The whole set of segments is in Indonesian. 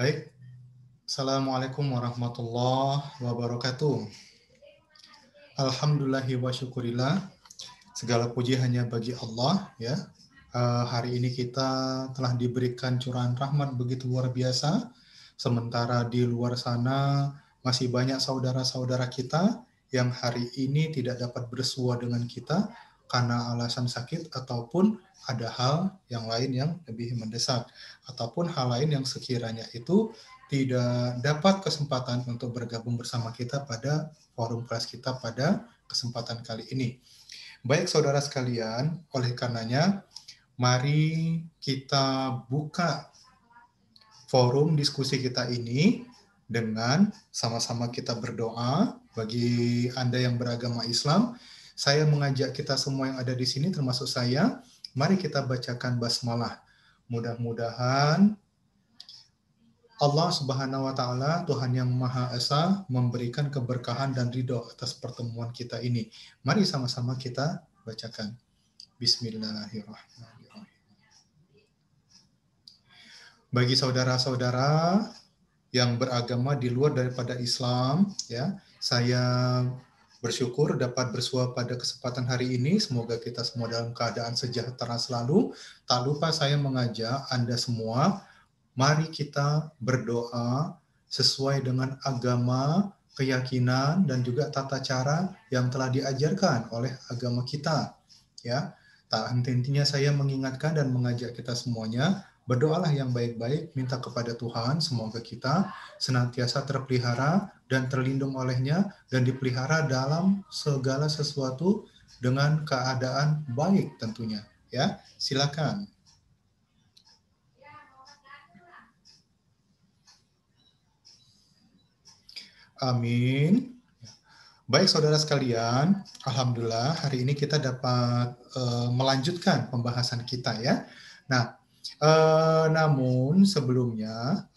Baik, Assalamualaikum warahmatullahi wabarakatuh. Alhamdulillahi wa syukurillah. Segala puji hanya bagi Allah ya. Hari ini kita telah diberikan curahan rahmat begitu luar biasa. Sementara di luar sana masih banyak saudara-saudara kita yang hari ini tidak dapat bersua dengan kita karena alasan sakit ataupun ada hal yang lain yang lebih mendesak ataupun hal lain yang sekiranya itu tidak dapat kesempatan untuk bergabung bersama kita pada forum kelas kita pada kesempatan kali ini. Baik saudara sekalian, oleh karenanya mari kita buka forum diskusi kita ini dengan sama-sama kita berdoa. Bagi Anda yang beragama Islam, saya mengajak kita semua yang ada di sini termasuk saya, mari kita bacakan basmalah. Mudah-mudahan Allah Subhanahu wa taala, Tuhan yang Maha Esa, memberikan keberkahan dan ridho atas pertemuan kita ini. Mari sama-sama kita bacakan. Bismillahirrahmanirrahim. Bagi saudara-saudara yang beragama di luar daripada Islam, ya, saya bersyukur dapat bersua pada kesempatan hari ini. Semoga kita semua dalam keadaan sejahtera selalu. Tak lupa saya mengajak Anda semua, mari kita berdoa sesuai dengan agama, keyakinan, dan juga tata cara yang telah diajarkan oleh agama kita. Ya, tak henti-hentinya saya mengingatkan dan mengajak kita semuanya, berdoalah yang baik-baik, minta kepada Tuhan, semoga kita senantiasa terpelihara dan terlindung olehnya, dan dipelihara dalam segala sesuatu dengan keadaan baik tentunya. Ya, silakan. Amin. Baik saudara sekalian, alhamdulillah hari ini kita dapat melanjutkan pembahasan kita ya. Nah, namun sebelumnya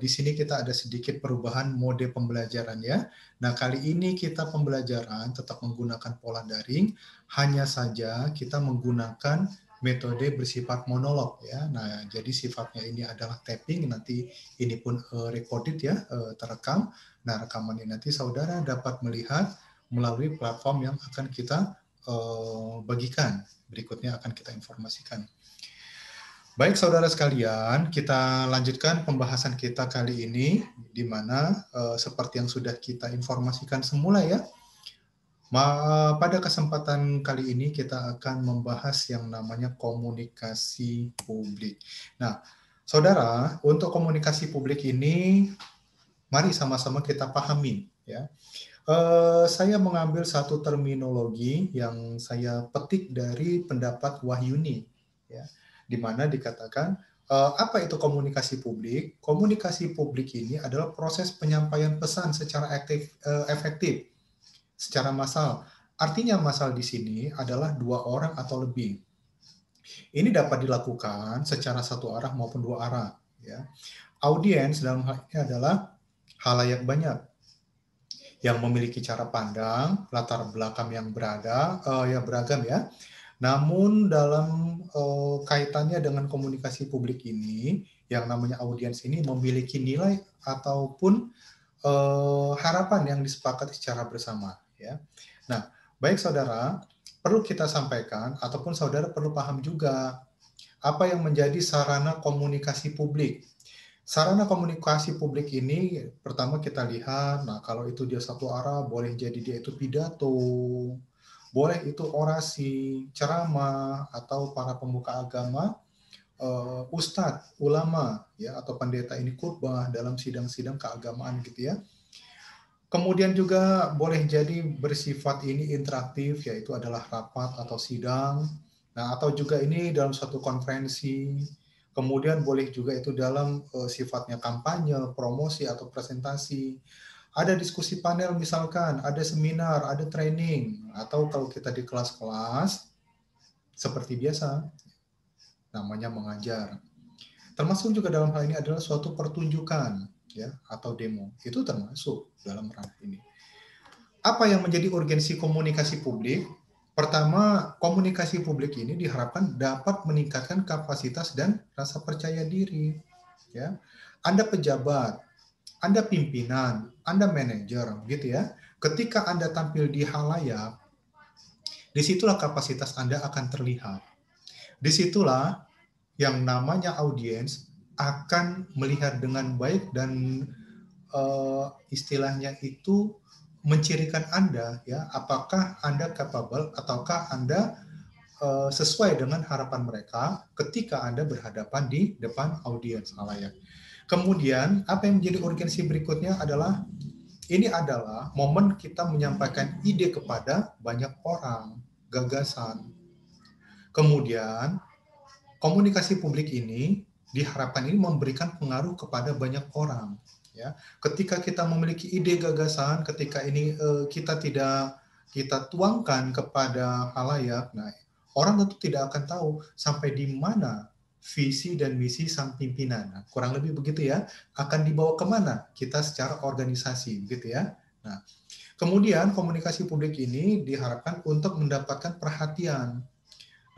di sini kita ada sedikit perubahan mode pembelajaran ya. Nah, kali ini kita pembelajaran tetap menggunakan pola daring, hanya saja kita menggunakan metode bersifat monolog ya. Nah, jadi sifatnya ini adalah tapping, nanti ini pun recorded ya, terekam. Nah, rekaman ini nanti saudara dapat melihat melalui platform yang akan kita bagikan. Berikutnya akan kita informasikan. Baik saudara sekalian, kita lanjutkan pembahasan kita kali ini, di mana seperti yang sudah kita informasikan semula ya, pada kesempatan kali ini kita akan membahas yang namanya komunikasi publik. Nah, saudara, untuk komunikasi publik ini, mari sama-sama kita pahami ya. Saya mengambil satu terminologi yang saya petik dari pendapat Wahyuni ya, di mana dikatakan apa itu komunikasi publik? Komunikasi publik ini adalah proses penyampaian pesan secara efektif, secara massal. Artinya massal di sini adalah 2 orang atau lebih. Ini dapat dilakukan secara satu arah maupun 2 arah ya. Audiens dalam hal ini adalah halayak banyak yang memiliki cara pandang, latar belakang yang beragam ya. Namun dalam kaitannya dengan komunikasi publik ini, yang namanya audiens ini memiliki nilai ataupun harapan yang disepakati secara bersama ya. Nah, baik saudara, perlu kita sampaikan ataupun saudara perlu paham juga apa yang menjadi sarana komunikasi publik. Sarana komunikasi publik ini pertama kita lihat, nah kalau itu dia satu arah, boleh jadi dia itu pidato, boleh itu orasi, ceramah, atau para pemuka agama, ustadz, ulama, ya atau pendeta ini khutbah dalam sidang-sidang keagamaan gitu ya. Kemudian juga boleh jadi bersifat ini interaktif, yaitu adalah rapat atau sidang. Nah, atau juga ini dalam suatu konferensi. Kemudian boleh juga itu dalam sifatnya kampanye, promosi, atau presentasi. Ada diskusi panel misalkan, ada seminar, ada training. Atau kalau kita di kelas-kelas, seperti biasa, namanya mengajar. Termasuk juga dalam hal ini adalah suatu pertunjukan ya atau demo. Itu termasuk dalam ranah ini. Apa yang menjadi urgensi komunikasi publik? Pertama, komunikasi publik ini diharapkan dapat meningkatkan kapasitas dan rasa percaya diri. ya. Anda pejabat, Anda pimpinan, Anda manajer, gitu ya. Ketika Anda tampil di halayak, disitulah kapasitas Anda akan terlihat. Disitulah yang namanya audiens akan melihat dengan baik dan istilahnya itu mencirikan Anda, ya, apakah Anda capable ataukah Anda sesuai dengan harapan mereka ketika Anda berhadapan di depan audiens halayak. Kemudian apa yang menjadi urgensi berikutnya adalah ini adalah momen kita menyampaikan ide kepada banyak orang, gagasan. Kemudian komunikasi publik ini diharapkan ini memberikan pengaruh kepada banyak orang. Ya, ketika kita memiliki ide gagasan, ketika ini kita tidak kita tuangkan kepada halayak, nah orang tentu tidak akan tahu sampai di mana visi dan misi sang pimpinan. Nah, kurang lebih begitu ya, akan dibawa kemana kita secara organisasi, gitu ya. Nah, kemudian komunikasi publik ini diharapkan untuk mendapatkan perhatian.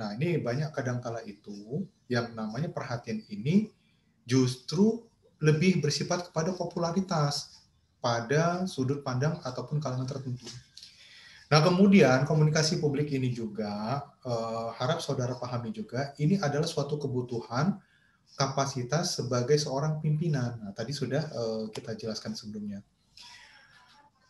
Nah, ini banyak kadangkala itu yang namanya perhatian ini justru lebih bersifat kepada popularitas pada sudut pandang ataupun kalangan tertentu. Nah, kemudian komunikasi publik ini juga harap saudara pahami juga ini adalah suatu kebutuhan kapasitas sebagai seorang pimpinan. Nah, tadi sudah kita jelaskan sebelumnya.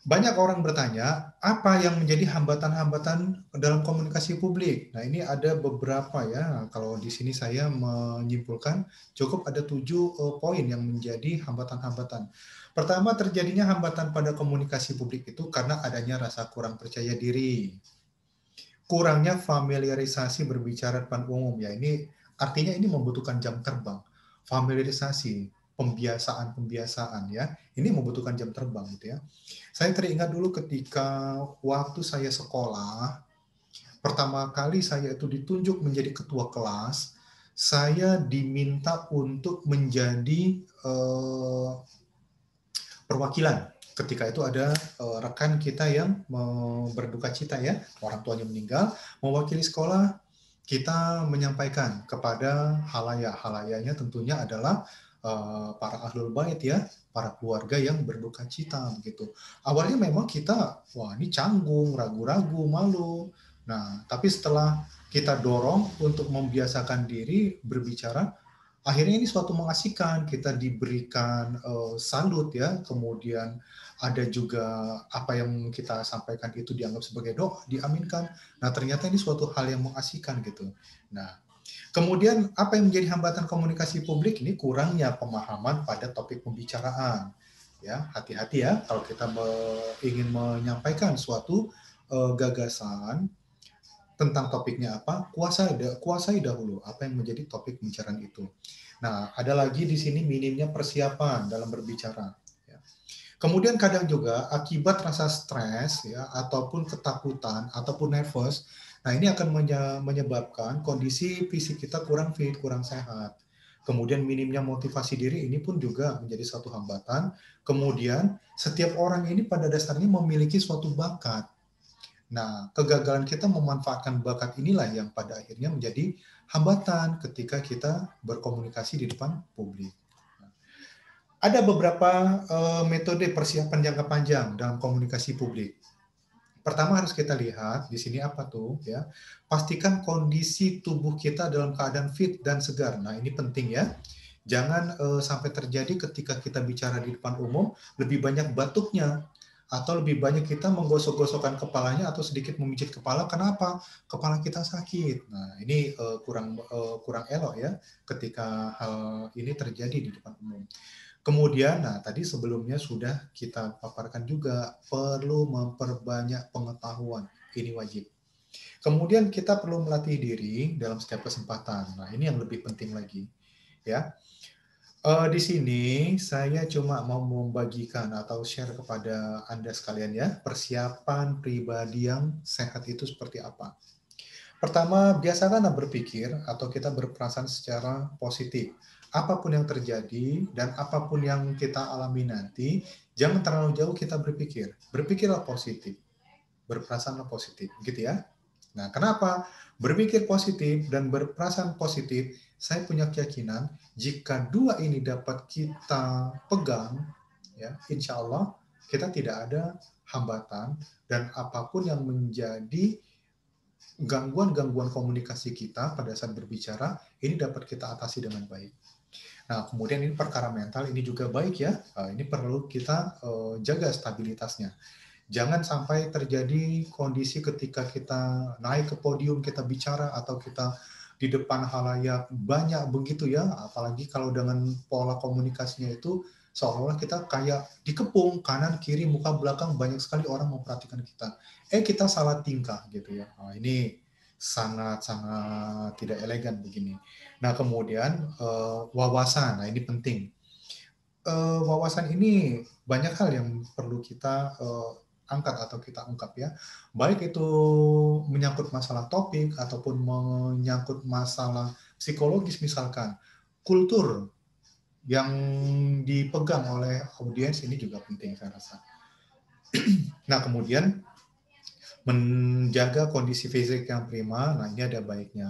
Banyak orang bertanya, apa yang menjadi hambatan-hambatan dalam komunikasi publik? Nah, ini ada beberapa ya. Kalau di sini saya menyimpulkan cukup ada 7 poin yang menjadi hambatan-hambatan. Pertama, terjadinya hambatan pada komunikasi publik itu karena adanya rasa kurang percaya diri. Kurangnya familiarisasi berbicara depan umum. Ya, ini artinya ini membutuhkan jam terbang. Familiarisasi, pembiasaan ya. Ini membutuhkan jam terbang gitu ya. Saya teringat dulu ketika waktu saya sekolah, pertama kali saya itu ditunjuk menjadi ketua kelas, saya diminta untuk menjadi perwakilan. Ketika itu ada rekan kita yang berduka cita ya, orang tuanya meninggal, mewakili sekolah, kita menyampaikan kepada halayak. Halayaknya tentunya adalah para ahlul bait ya, para keluarga yang berduka cita begitu. Awalnya memang kita, wah ini canggung, ragu-ragu, malu. Nah, tapi setelah kita dorong untuk membiasakan diri berbicara, akhirnya ini suatu mengasihkan, kita diberikan salut ya, kemudian ada juga apa yang kita sampaikan itu dianggap sebagai doa, diaminkan. Nah, ternyata ini suatu hal yang mengasihkan gitu. Nah, kemudian apa yang menjadi hambatan komunikasi publik ini kurangnya pemahaman pada topik pembicaraan. Ya, hati-hati ya kalau kita ingin menyampaikan suatu gagasan tentang topiknya apa, kuasai dahulu apa yang menjadi topik pembicaraan itu. Nah, ada lagi di sini minimnya persiapan dalam berbicara. Ya. Kemudian kadang juga akibat rasa stres ya ataupun ketakutan ataupun nervous, nah ini akan menyebabkan kondisi fisik kita kurang fit, kurang sehat. Kemudian minimnya motivasi diri ini pun juga menjadi satu hambatan. Kemudian setiap orang ini pada dasarnya memiliki suatu bakat. Nah, kegagalan kita memanfaatkan bakat inilah yang pada akhirnya menjadi hambatan ketika kita berkomunikasi di depan publik. Ada beberapa metode persiapan jangka panjang dalam komunikasi publik. Pertama harus kita lihat di sini apa tuh ya. Pastikan kondisi tubuh kita dalam keadaan fit dan segar. Nah, ini penting ya. Jangan sampai terjadi ketika kita bicara di depan umum lebih banyak batuknya atau lebih banyak kita menggosok-gosokkan kepalanya atau sedikit memijit kepala. Kenapa? Kepala kita sakit. Nah, ini kurang elok ya ketika hal ini terjadi di depan umum. Kemudian, nah tadi sebelumnya sudah kita paparkan juga perlu memperbanyak pengetahuan. Ini wajib. Kemudian kita perlu melatih diri dalam setiap kesempatan. Nah, ini yang lebih penting lagi, ya. Di sini saya cuma mau membagikan atau share kepada Anda sekalian ya, persiapan pribadi yang sehat itu seperti apa. Pertama, biasakanlah berpikir atau kita berperasaan secara positif. Apapun yang terjadi dan apapun yang kita alami nanti, jangan terlalu jauh kita berpikir. Berpikirlah positif, berperasaanlah positif, gitu ya. Nah, kenapa? Berpikir positif dan berperasaan positif, saya punya keyakinan jika dua ini dapat kita pegang, ya, insya Allah kita tidak ada hambatan dan apapun yang menjadi gangguan-gangguan komunikasi kita pada saat berbicara, ini dapat kita atasi dengan baik. Nah, kemudian ini perkara mental, ini juga baik ya. Ini perlu kita jaga stabilitasnya. Jangan sampai terjadi kondisi ketika kita naik ke podium, kita bicara, atau kita di depan halayak banyak begitu ya, apalagi kalau dengan pola komunikasinya itu seolah-olah kita kayak dikepung kanan, kiri, muka, belakang, banyak sekali orang memperhatikan kita. Kita salah tingkah gitu ya. Nah, ini sangat-sangat tidak elegan begini. Nah, kemudian wawasan, nah ini penting. Wawasan ini banyak hal yang perlu kita angkat atau kita ungkap ya. Baik itu menyangkut masalah topik ataupun menyangkut masalah psikologis misalkan. Kultur yang dipegang oleh audiens ini juga penting saya rasa. Nah, kemudian menjaga kondisi fisik yang prima, nah ini ada baiknya.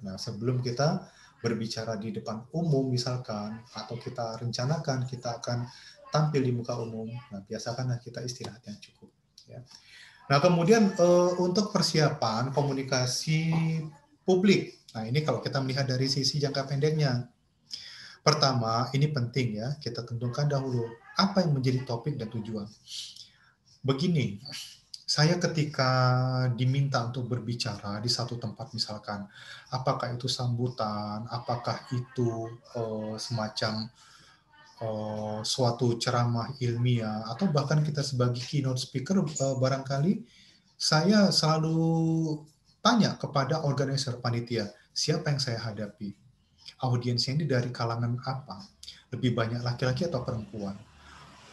Nah, sebelum kita berbicara di depan umum misalkan, atau kita rencanakan kita akan tampil di muka umum, nah biasakanlah kita istirahat yang cukup. Ya. Nah, kemudian untuk persiapan komunikasi publik, nah ini kalau kita melihat dari sisi jangka pendeknya. Pertama, ini penting ya, kita tentukan dahulu apa yang menjadi topik dan tujuan. Begini, saya ketika diminta untuk berbicara di satu tempat misalkan, apakah itu sambutan, apakah itu semacam suatu ceramah ilmiah, atau bahkan kita sebagai keynote speaker, barangkali saya selalu tanya kepada organizer panitia, siapa yang saya hadapi? Audiensnya ini dari kalangan apa? Lebih banyak laki-laki atau perempuan?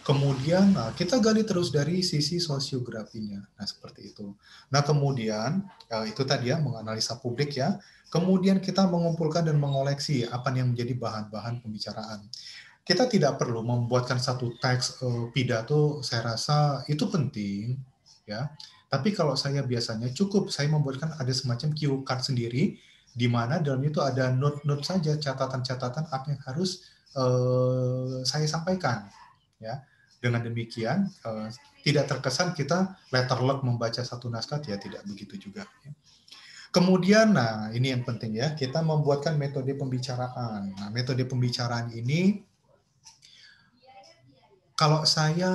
Kemudian kita gali terus dari sisi sosiografinya. Nah, seperti itu. Nah, kemudian itu tadi ya, menganalisa publik ya. Kemudian kita mengumpulkan dan mengoleksi apa yang menjadi bahan-bahan pembicaraan. Kita tidak perlu membuatkan satu teks pidato, saya rasa itu penting ya. Tapi kalau saya biasanya cukup saya membuatkan ada semacam cue card sendiri di mana dalam itu ada note-note saja, catatan-catatan apa yang harus saya sampaikan ya. Dengan demikian tidak terkesan kita letterlock membaca satu naskah, ya tidak begitu juga. Ya. Kemudian, nah ini yang penting ya, kita membuatkan metode pembicaraan. Nah, metode pembicaraan ini, kalau saya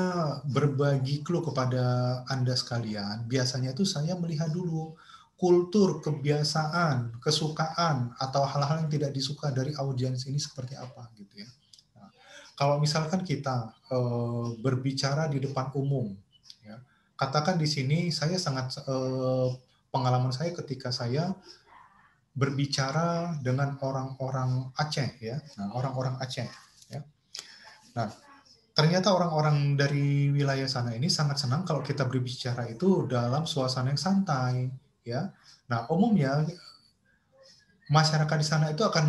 berbagi clue kepada Anda sekalian, biasanya itu saya melihat dulu kultur, kebiasaan, kesukaan, atau hal-hal yang tidak disuka dari audiens ini seperti apa gitu ya. Kalau misalkan kita berbicara di depan umum, ya, katakan di sini saya sangat pengalaman saya ketika saya berbicara dengan orang-orang Aceh, ya, nah, orang-orang Aceh, ya. Nah, ternyata orang-orang dari wilayah sana ini sangat senang kalau kita berbicara itu dalam suasana yang santai, ya. Nah, umumnya masyarakat di sana itu akan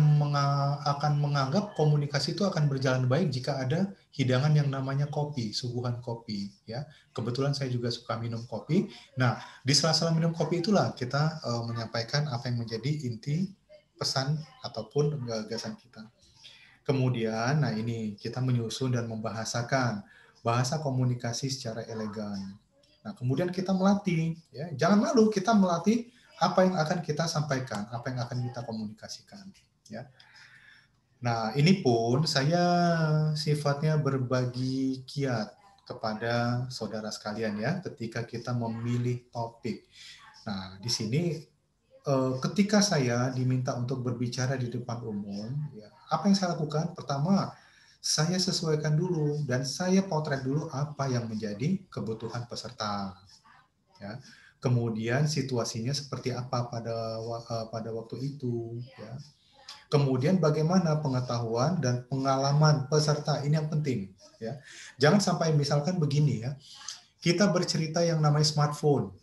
menganggap komunikasi itu akan berjalan baik jika ada hidangan yang namanya kopi, suguhan kopi ya. Kebetulan saya juga suka minum kopi. Nah, di sela-sela minum kopi itulah kita menyampaikan apa yang menjadi inti pesan ataupun gagasan kita. Kemudian, nah ini kita menyusun dan membahasakan bahasa komunikasi secara elegan. Nah, kemudian kita melatih ya. Jangan malu kita melatih apa yang akan kita sampaikan, apa yang akan kita komunikasikan, ya. Nah, ini pun saya sifatnya berbagi kiat kepada saudara sekalian ya, ketika kita memilih topik. Nah, di sini ketika saya diminta untuk berbicara di depan umum, ya, apa yang saya lakukan? Pertama, saya sesuaikan dulu dan saya potret dulu apa yang menjadi kebutuhan peserta. Ya. Kemudian situasinya seperti apa pada waktu itu, ya. Kemudian bagaimana pengetahuan dan pengalaman peserta, ini yang penting, ya. Jangan sampai misalkan begini ya, kita bercerita yang namanya smartphone.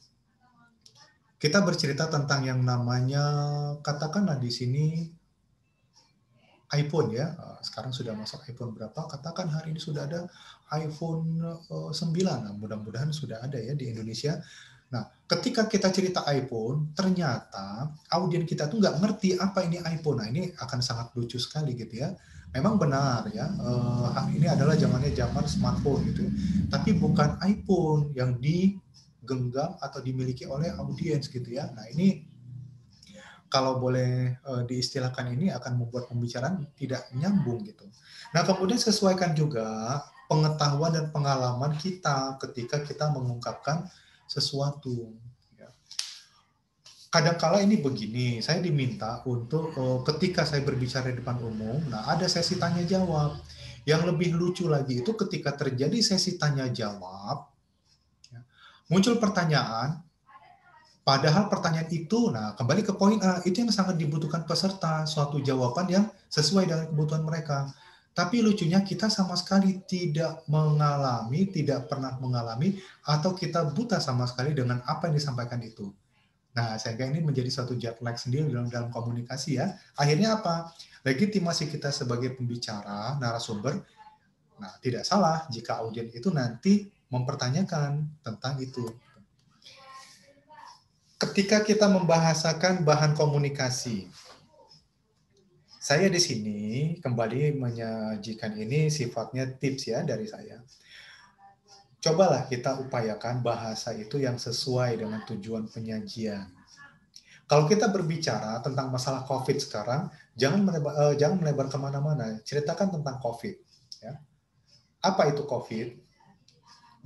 Kita bercerita tentang yang namanya, katakanlah di sini iPhone ya, sekarang sudah masuk iPhone berapa, katakan hari ini sudah ada iPhone 9, nah, mudah-mudahan sudah ada ya di Indonesia. Nah, ketika kita cerita iPhone, ternyata audien kita tuh nggak ngerti apa ini iPhone. Nah, ini akan sangat lucu sekali gitu ya. Memang benar ya, ini adalah zamannya zaman smartphone gitu ya. Tapi bukan iPhone yang digenggam atau dimiliki oleh audiens gitu ya. Nah, ini kalau boleh diistilahkan ini akan membuat pembicaraan tidak nyambung gitu. Nah, kemudian sesuaikan juga pengetahuan dan pengalaman kita ketika kita mengungkapkan sesuatu. Ya. Kadangkala ini begini, saya diminta untuk ketika saya berbicara di depan umum, nah ada sesi tanya jawab. Yang lebih lucu lagi itu ketika terjadi sesi tanya jawab, ya, muncul pertanyaan. Padahal pertanyaan itu, nah kembali ke poin A, itu yang sangat dibutuhkan peserta, suatu jawaban yang sesuai dengan kebutuhan mereka. Tapi lucunya kita sama sekali tidak mengalami, tidak pernah mengalami, atau kita buta sama sekali dengan apa yang disampaikan itu. Nah, sehingga ini menjadi suatu jet lag sendiri dalam komunikasi ya. Akhirnya apa? Legitimasi kita sebagai pembicara, narasumber, nah tidak salah jika audiens itu nanti mempertanyakan tentang itu. Ketika kita membahasakan bahan komunikasi, saya di sini kembali menyajikan ini sifatnya tips ya dari saya. Cobalah kita upayakan bahasa itu yang sesuai dengan tujuan penyajian. Kalau kita berbicara tentang masalah COVID sekarang, jangan melebar kemana-mana. Ceritakan tentang COVID. Ya. Apa itu COVID?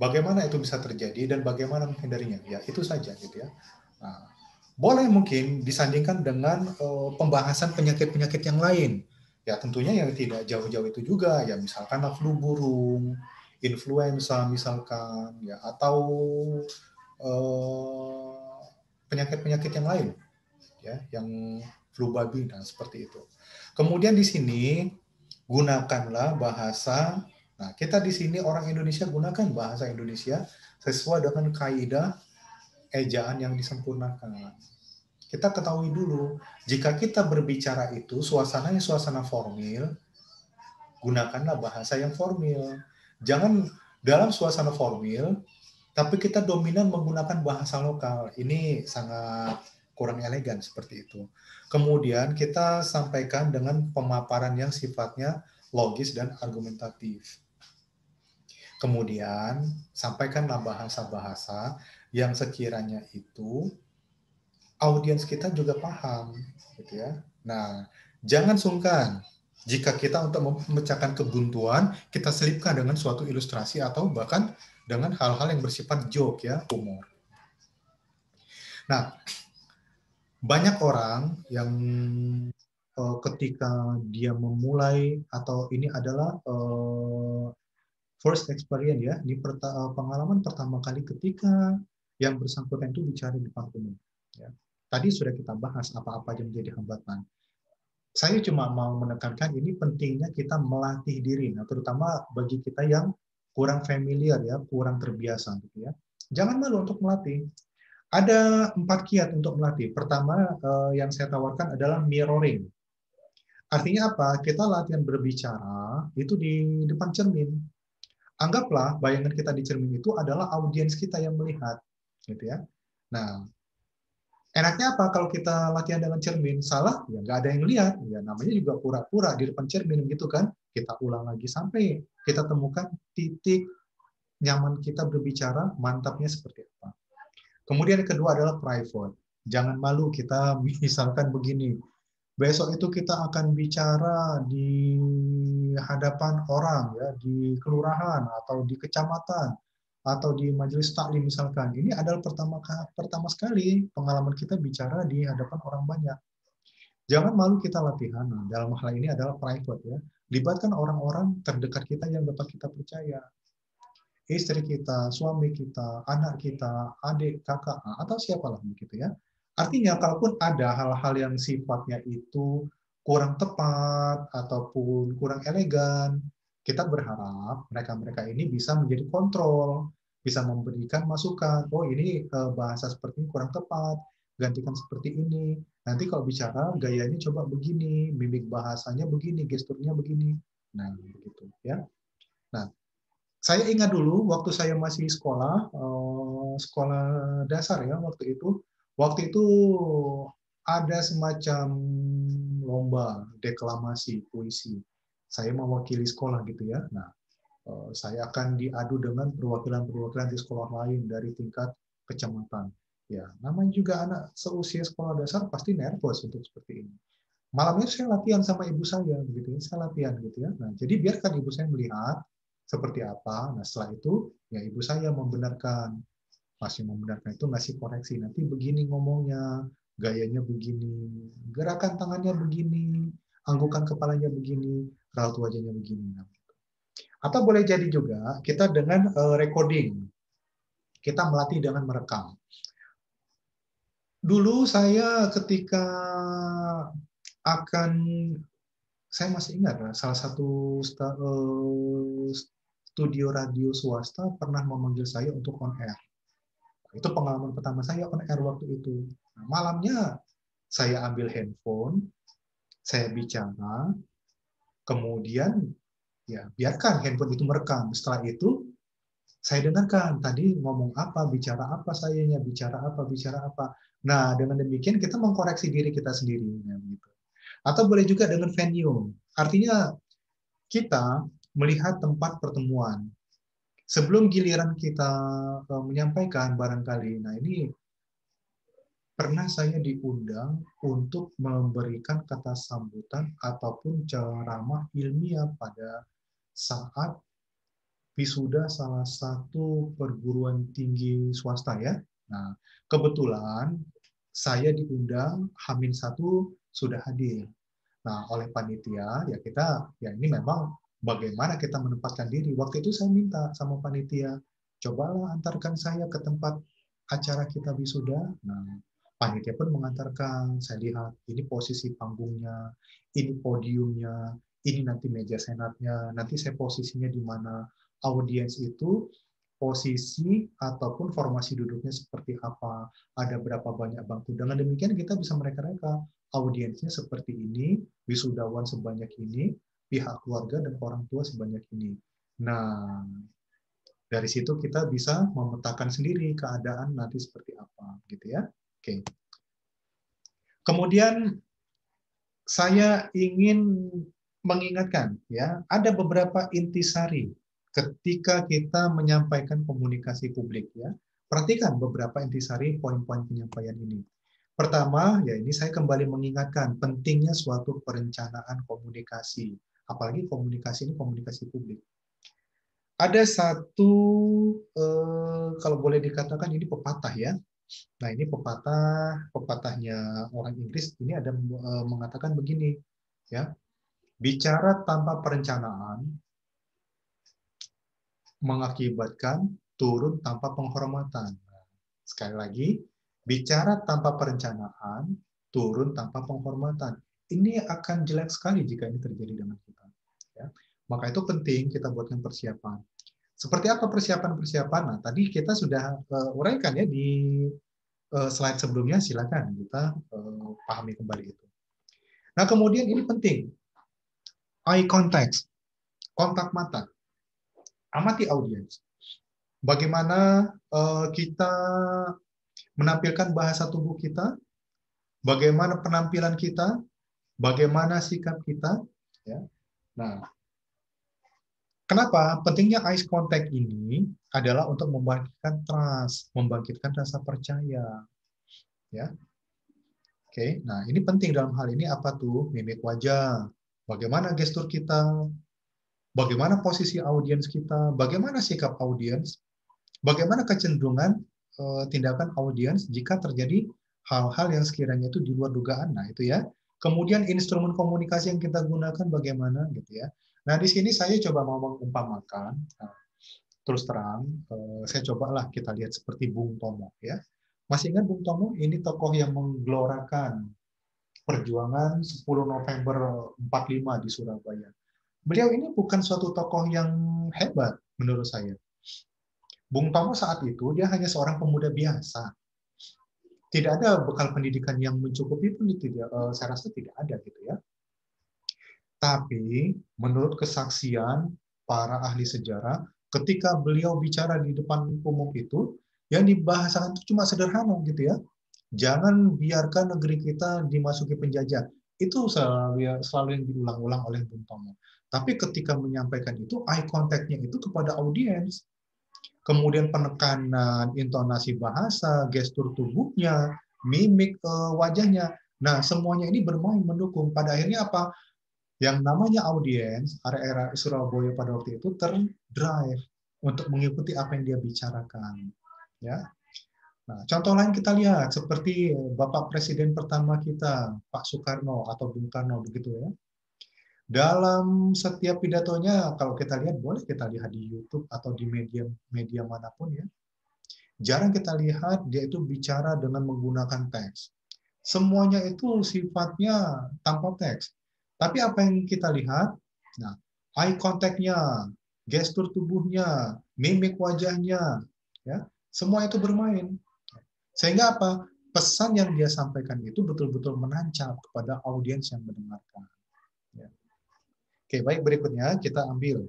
Bagaimana itu bisa terjadi dan bagaimana menghindarinya? Ya itu saja gitu ya. Nah, boleh mungkin disandingkan dengan pembahasan penyakit-penyakit yang lain. Ya tentunya yang tidak jauh-jauh itu juga ya misalkan flu burung, influenza misalkan ya atau penyakit-penyakit yang lain ya yang flu babi dan seperti itu. Kemudian di sini gunakanlah bahasa. Nah, kita di sini orang Indonesia gunakan bahasa Indonesia sesuai dengan kaidah ejaan yang disempurnakan. Kita ketahui dulu, jika kita berbicara itu suasananya suasana formal, gunakanlah bahasa yang formal. Jangan dalam suasana formal, tapi kita dominan menggunakan bahasa lokal. Ini sangat kurang elegan seperti itu. Kemudian kita sampaikan dengan pemaparan yang sifatnya logis dan argumentatif. Kemudian sampaikanlah bahasa-bahasa yang sekiranya itu audiens kita juga paham, gitu ya. Nah, jangan sungkan jika kita untuk memecahkan kebuntuan, kita selipkan dengan suatu ilustrasi atau bahkan dengan hal-hal yang bersifat joke ya, humor. Nah, banyak orang yang ketika dia memulai atau ini adalah first experience ya, di pengalaman pertama kali ketika yang bersangkutan itu bicara di depan umum. Ya. Tadi sudah kita bahas apa-apa yang menjadi hambatan. Saya cuma mau menekankan ini pentingnya kita melatih diri, nah terutama bagi kita yang kurang familiar ya, kurang terbiasa gitu ya. Jangan malu untuk melatih. Ada 4 kiat untuk melatih. Pertama yang saya tawarkan adalah mirroring. Artinya apa? Kita latihan berbicara itu di depan cermin. Anggaplah bayangan kita di cermin itu adalah audiens kita yang melihat, gitu ya. Nah, enaknya apa kalau kita latihan dengan cermin? Salah, ya nggak ada yang lihat. Ya namanya juga pura-pura di depan cermin gitu kan. Kita ulang lagi sampai kita temukan titik nyaman kita berbicara, mantapnya seperti apa. Kemudian yang kedua adalah private. Jangan malu kita misalkan begini. Besok itu kita akan bicara di hadapan orang ya, di kelurahan atau di kecamatan atau di majelis taklim misalkan. Ini adalah pertama sekali pengalaman kita bicara di hadapan orang banyak. Jangan malu kita latihan. Nah, dalam hal ini adalah private ya. Libatkan orang-orang terdekat kita yang dapat kita percaya. Istri kita, suami kita, anak kita, adik, kakak, atau siapalah begitu ya. Artinya kalaupun ada hal-hal yang sifatnya itu kurang tepat ataupun kurang elegan, kita berharap mereka-mereka ini bisa menjadi kontrol, bisa memberikan masukan. Oh ini bahasa seperti ini kurang tepat, gantikan seperti ini. Nanti kalau bicara gayanya coba begini, mimik bahasanya begini, gesturnya begini. Nah begitu ya. Nah Saya ingat dulu waktu saya masih sekolah, sekolah dasar ya waktu itu ada semacam lomba deklamasi puisi. Saya mewakili sekolah gitu ya. Nah, saya akan diadu dengan perwakilan-perwakilan di sekolah lain dari tingkat kecamatan. Ya, namanya juga anak seusia sekolah dasar pasti nervous untuk seperti ini. Malamnya saya latihan sama ibu saya, begitu ya. Saya latihan gitu ya. Nah, jadi biarkan ibu saya melihat seperti apa. Nah, setelah itu ya ibu saya membenarkan, masih membenarkan itu ngasih koreksi. Nanti begini ngomongnya, gayanya begini, gerakan tangannya begini, anggukan kepalanya begini, raut wajahnya begini. Nah, atau boleh jadi juga kita dengan recording, kita melatih dengan merekam. Dulu saya ketika akan, saya masih ingat salah satu studio radio swasta pernah memanggil saya untuk on air. Itu pengalaman pertama saya on air waktu itu. Nah, malamnya saya ambil handphone, saya bicara, kemudian ya biarkan handphone itu merekam. Setelah itu saya dengarkan tadi ngomong apa, bicara apa sayanya, bicara apa, bicara apa. Nah, dengan demikian kita mengkoreksi diri kita sendiri. Ya, gitu. Atau boleh juga dengan venue. Artinya kita melihat tempat pertemuan. Sebelum giliran kita menyampaikan barangkali, nah ini pernah saya diundang untuk memberikan kata sambutan ataupun ceramah ilmiah pada saat wisuda salah satu perguruan tinggi swasta ya. Nah, kebetulan saya diundang H-1 sudah hadir. Nah, oleh panitia ya kita ya ini memang bagaimana kita menempatkan diri. Waktu itu saya minta sama panitia, cobalah antarkan saya ke tempat acara kita wisuda. Nah, panitia pun mengantarkan. Saya lihat ini posisi panggungnya, ini podiumnya, ini nanti meja senatnya, nanti saya posisinya di mana. Audiens itu posisi ataupun formasi duduknya seperti apa, ada berapa banyak bangku. Dengan demikian kita bisa mereka-reka audiensnya seperti ini, wisudawan sebanyak ini, pihak keluarga dan orang tua sebanyak ini. Nah, dari situ kita bisa memetakan sendiri keadaan nanti seperti apa, gitu ya. Oke. Kemudian saya ingin mengingatkan ya, ada beberapa intisari ketika kita menyampaikan komunikasi publik ya. Perhatikan beberapa intisari poin-poin penyampaian ini. Pertama, ya ini saya kembali mengingatkan pentingnya suatu perencanaan komunikasi. Apalagi komunikasi ini komunikasi publik. Ada satu, kalau boleh dikatakan ini pepatah ya. Nah ini pepatahnya orang Inggris ini ada mengatakan begini, ya bicara tanpa perencanaan mengakibatkan turun tanpa penghormatan. Sekali lagi, bicara tanpa perencanaan, turun tanpa penghormatan. Ini akan jelek sekali jika ini terjadi dengan kita. Ya. Maka itu penting kita buatkan persiapan. Seperti apa persiapan-persiapan? Nah, tadi kita sudah uraikan ya di slide sebelumnya, silakan kita pahami kembali itu. Nah, kemudian ini penting, eye contact, kontak mata. Amati audiens. Bagaimana kita menampilkan bahasa tubuh kita, bagaimana penampilan kita, bagaimana sikap kita. Ya. Nah, kenapa pentingnya eye contact ini adalah untuk membangkitkan trust, membangkitkan rasa percaya. Ya, oke. Nah, ini penting dalam hal ini apa tuh? Mimik wajah, bagaimana gestur kita, bagaimana posisi audiens kita, bagaimana sikap audiens, bagaimana kecenderungan tindakan audiens jika terjadi hal-hal yang sekiranya itu di luar dugaan. Nah, itu ya. Kemudian instrumen komunikasi yang kita gunakan bagaimana gitu ya. Nah, di sini saya coba mau mengumpamakan, terus terang, saya cobalah kita lihat seperti Bung Tomo ya. Masih ingat Bung Tomo? Ini tokoh yang menggelorakan perjuangan 10 November 45 di Surabaya. Beliau ini bukan suatu tokoh yang hebat menurut saya. Bung Tomo saat itu dia hanya seorang pemuda biasa. Tidak ada bekal pendidikan yang mencukupi pun tidak, saya rasa tidak ada gitu ya. Tapi menurut kesaksian para ahli sejarah, ketika beliau bicara di depan umum itu, yang dibahasakan itu cuma sederhana gitu ya. Jangan biarkan negeri kita dimasuki penjajah. Itu selalu yang diulang-ulang oleh Bung Tomo. Tapi ketika menyampaikan itu, eye contact-nya itu kepada audiens. Kemudian penekanan, intonasi bahasa, gestur tubuhnya, mimik wajahnya. Nah, semuanya ini bermain mendukung. Pada akhirnya apa? Yang namanya audiens, area Surabaya pada waktu itu terdrive untuk mengikuti apa yang dia bicarakan. Ya. Nah, contoh lain kita lihat seperti Bapak Presiden pertama kita, Pak Soekarno atau Bung Karno begitu ya. Dalam setiap pidatonya, kalau kita lihat, boleh kita lihat di YouTube atau di media manapun ya, jarang kita lihat dia itu bicara dengan menggunakan teks. Semuanya itu sifatnya tanpa teks. Tapi apa yang kita lihat? Nah, eye contact-nya, gestur tubuhnya, mimik wajahnya, ya, semua itu bermain. Sehingga apa? Pesan yang dia sampaikan itu betul-betul menancap kepada audiens yang mendengarkan. Ya. Oke, baik, berikutnya kita ambil.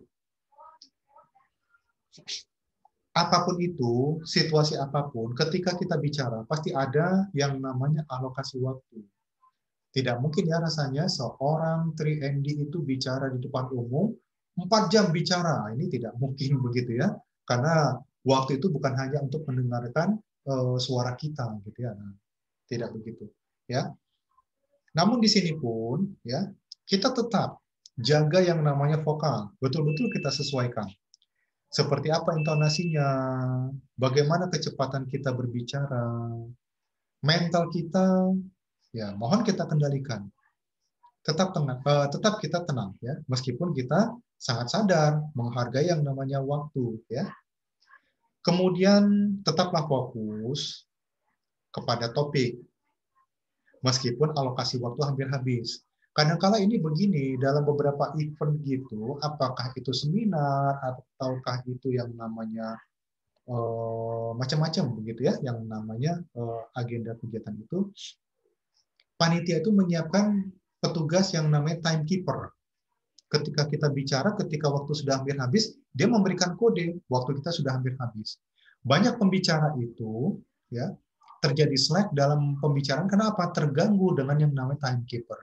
Apapun itu, situasi apapun, ketika kita bicara, pasti ada yang namanya alokasi waktu. Tidak mungkin ya rasanya seorang 3ND itu bicara di depan umum, 4 jam bicara. Ini tidak mungkin begitu ya. Karena waktu itu bukan hanya untuk mendengarkan suara kita gitu ya. Nah, tidak begitu ya. Namun di sini pun ya, kita tetap jaga yang namanya vokal. Betul-betul kita sesuaikan. Seperti apa intonasinya, bagaimana kecepatan kita berbicara, mental kita, ya mohon kita kendalikan. Tetap kita tenang ya, meskipun kita sangat sadar menghargai yang namanya waktu ya. Kemudian tetaplah fokus kepada topik, meskipun alokasi waktu hampir habis. Kadang-kala ini begini, dalam beberapa event gitu, apakah itu seminar ataukah itu yang namanya macam-macam begitu ya, yang namanya agenda kegiatan itu, panitia itu menyiapkan petugas yang namanya timekeeper. Ketika kita bicara, ketika waktu sudah hampir habis, dia memberikan kode waktu kita sudah hampir habis. Banyak pembicara itu ya terjadi slack dalam pembicaraan. Kenapa? Terganggu dengan yang namanya timekeeper.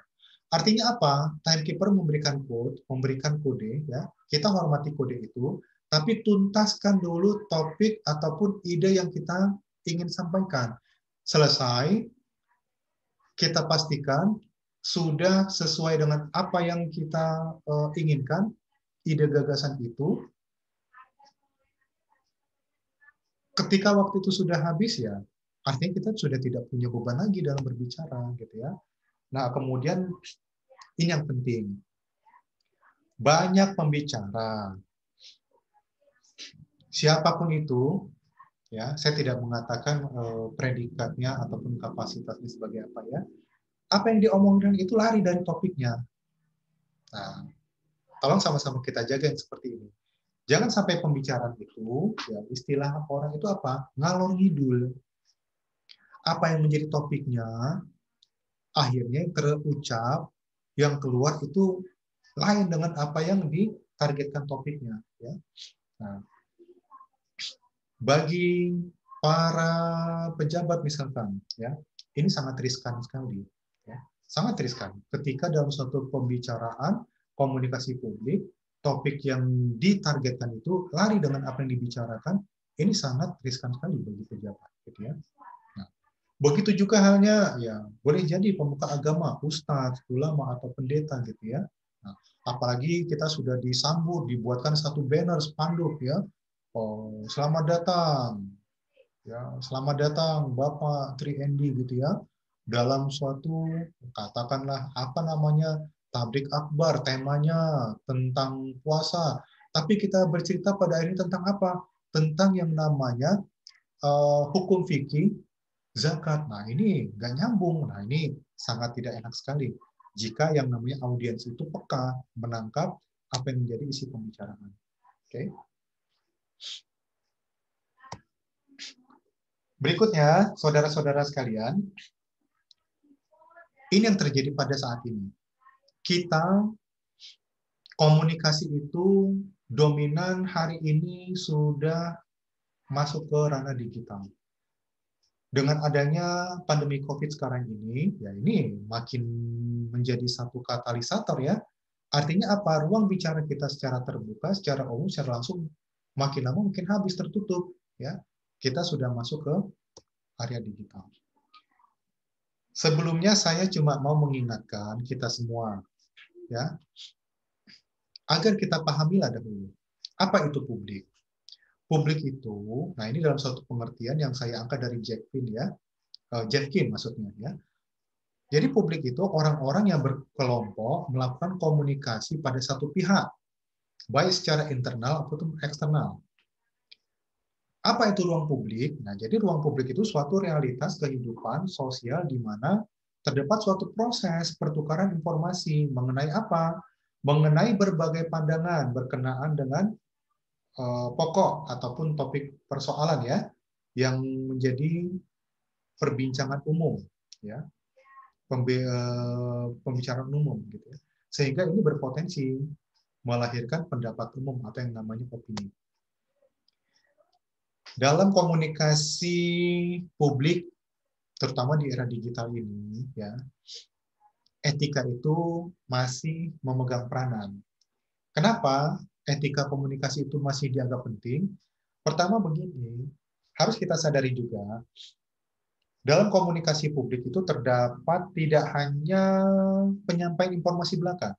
Artinya apa? Timekeeper memberikan kode ya. Kita hormati kode itu, tapi tuntaskan dulu topik ataupun ide yang kita ingin sampaikan. Selesai, kita pastikan sudah sesuai dengan apa yang kita inginkan, ide gagasan itu. Ketika waktu itu sudah habis ya, artinya kita sudah tidak punya beban lagi dalam berbicara gitu ya. Nah, kemudian ini yang penting. Banyak pembicara. Siapapun itu, ya, saya tidak mengatakan predikatnya ataupun kapasitasnya sebagai apa ya. Apa yang diomongkan itu lari dari topiknya. Nah, tolong sama-sama kita jaga yang seperti ini. Jangan sampai pembicaraan itu, ya istilah orang itu apa? Ngalor ngidul. Apa yang menjadi topiknya, akhirnya yang terucap, yang keluar itu lain dengan apa yang ditargetkan topiknya. Ya. Nah, bagi para pejabat misalkan, ya ini sangat riskan sekali. Ya. Sangat riskan. Ketika dalam suatu pembicaraan, komunikasi publik, topik yang ditargetkan itu lari dengan apa yang dibicarakan, ini sangat riskan sekali bagi pejabat, gitu ya. Nah, begitu juga halnya, ya boleh jadi pemuka agama, ustadz, ulama atau pendeta, gitu ya. Nah, apalagi kita sudah disambut, dibuatkan satu banner spanduk, ya. Oh, selamat datang, ya selamat datang Bapak 3ND gitu ya. Dalam suatu katakanlah apa namanya tablik akbar, temanya tentang puasa, tapi kita bercerita pada akhirnya tentang apa? Tentang yang namanya hukum fikih zakat. Nah ini nggak nyambung. Nah ini sangat tidak enak sekali jika yang namanya audiens itu peka menangkap apa yang menjadi isi pembicaraan. Oke. Berikutnya, saudara-saudara sekalian, ini yang terjadi pada saat ini. Kita komunikasi itu dominan hari ini sudah masuk ke ranah digital. Dengan adanya pandemi COVID sekarang ini, ya ini makin menjadi satu katalisator ya. Artinya apa? Ruang bicara kita secara terbuka, secara umum, secara langsung makin lama makin habis tertutup ya. Kita sudah masuk ke area digital. Sebelumnya saya cuma mau mengingatkan kita semua ya, agar kita pahamilah dahulu apa itu publik. Publik itu, nah ini dalam satu pengertian yang saya angkat dari Jevkin ya, Jevkin maksudnya ya. Jadi publik itu orang-orang yang berkelompok melakukan komunikasi pada satu pihak, baik secara internal ataupun eksternal. Apa itu ruang publik? Nah, jadi ruang publik itu suatu realitas kehidupan sosial di mana terdapat suatu proses pertukaran informasi mengenai apa? Mengenai berbagai pandangan berkenaan dengan pokok ataupun topik persoalan ya yang menjadi perbincangan umum ya, pembicaraan umum gitu ya. Sehingga ini berpotensi melahirkan pendapat umum atau yang namanya opini. Dalam komunikasi publik terutama di era digital ini ya, etika itu masih memegang peranan. Kenapa etika komunikasi itu masih dianggap penting? Pertama begini, harus kita sadari juga dalam komunikasi publik itu terdapat tidak hanya penyampaian informasi belaka,